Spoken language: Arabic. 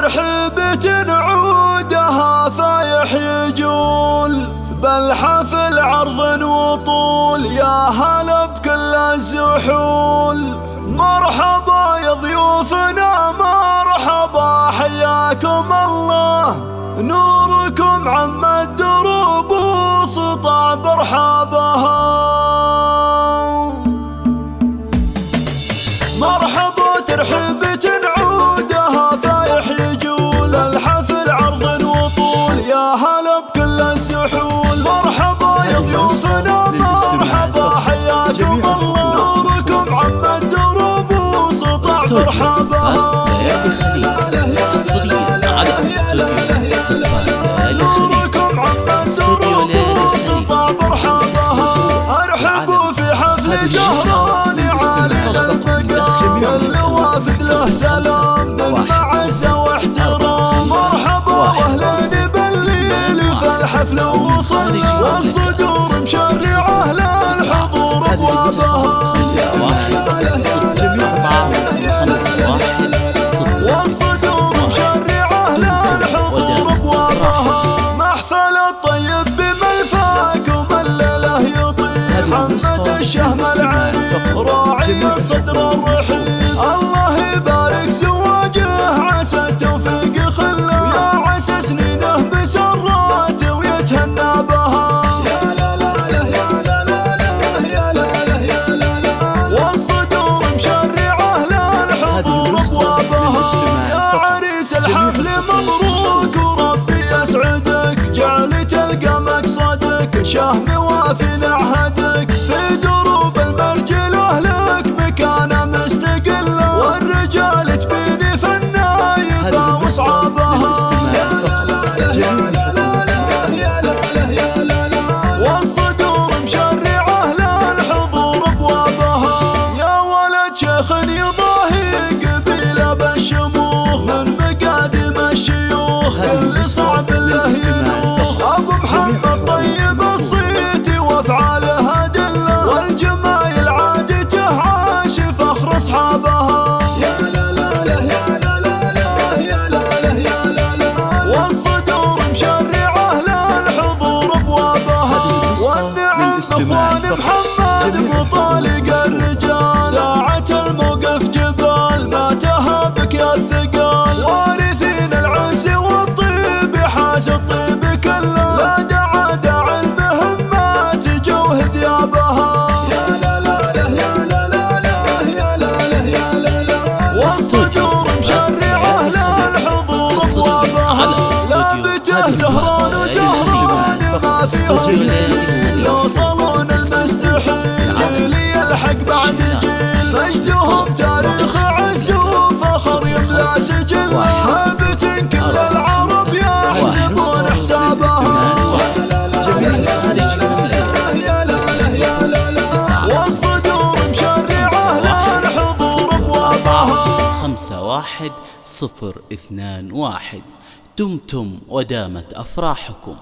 ترحيبة عودها فايح يجول، بالحفل عرض وطول يا هلا بكل الزحول. مرحبا يا ضيوفنا مرحبا، حياكم الله، نوركم عم الدروب وسطع برحابها. مرحبا ترحيبة عودها فايح يجول، الحفل عرض وطول يا هلا بكل الزحول. مرحبا يا ضيوفنا مرحبا، حياكم الله، نوركم عم الدروب وسطع برحابها. حصريا على استوديو ليالي خليج، استوديو ليالي خليج. ارحبوا في حفل زهراني عالي المقام، كل وافد له سلام من معزة واحترام. مرحبا واهلا بالليل في الحفل وصل، والصدور مشرعة للحضور ابوابها. والصدور مشرعة للحضور ابوابها. محفل الطيب بملفاك وملله يطير، محمد الشهم العريق راعي الصدر الرحيم. الله يبارك زواجه عسى التوفيق خله، يا عسى سنينه بسرات ويتهنى بها. يا لا لا لا يا لا لا لا يا لا لا يا لا لا. والصدور مشرعه للحضور ابوابها. يا عريس الحفل مبروك وربي يسعدك، جعل تلقى مقصدك شهم وافي نعهدك. في دروب المرجل اهلك مكانه مستقله، والرجال تبيني في النايبه واصعابها. يا لا لا يا لا لا يا لا لا يا لا لا. والصدور مشرعه للحضور ابوابها. يا ولد شيخ يضاهي قبيله بالشموخ، من مقادم الشيوخ كل صعب له ينوخ. ابو محمد طيب الصيت وافعاله ادله، والجمايل عادته عاش فخر اصحابها. يا لا لا لا يا لا لا يا لا لا يا لا لا. والصدور مشرعه للحضور ابوابها. والنعم اخوان محمد مطالق الرجال، ساعة الموقف جبال ما تهابك يا الثقال. وارثين العز والطيب حاز الطيب كله، لا دعا داعي المهمات جوه ثيابها. يا لا لا لا يا لا لا لا يا لا لا يا لا لا. والصدور مشرعه للحضور ابوابها. لابته زهران وزهران ما في يوصلون المستحيل، جيل يلحق بعد جيل، مجدهم تاريخ عز وفخر يملا سجل. هابة كل العرب يحسبون حسابها. والصدور مشرعه للحضور ابوابها. 510221. دمتم ودامت أفراحكم.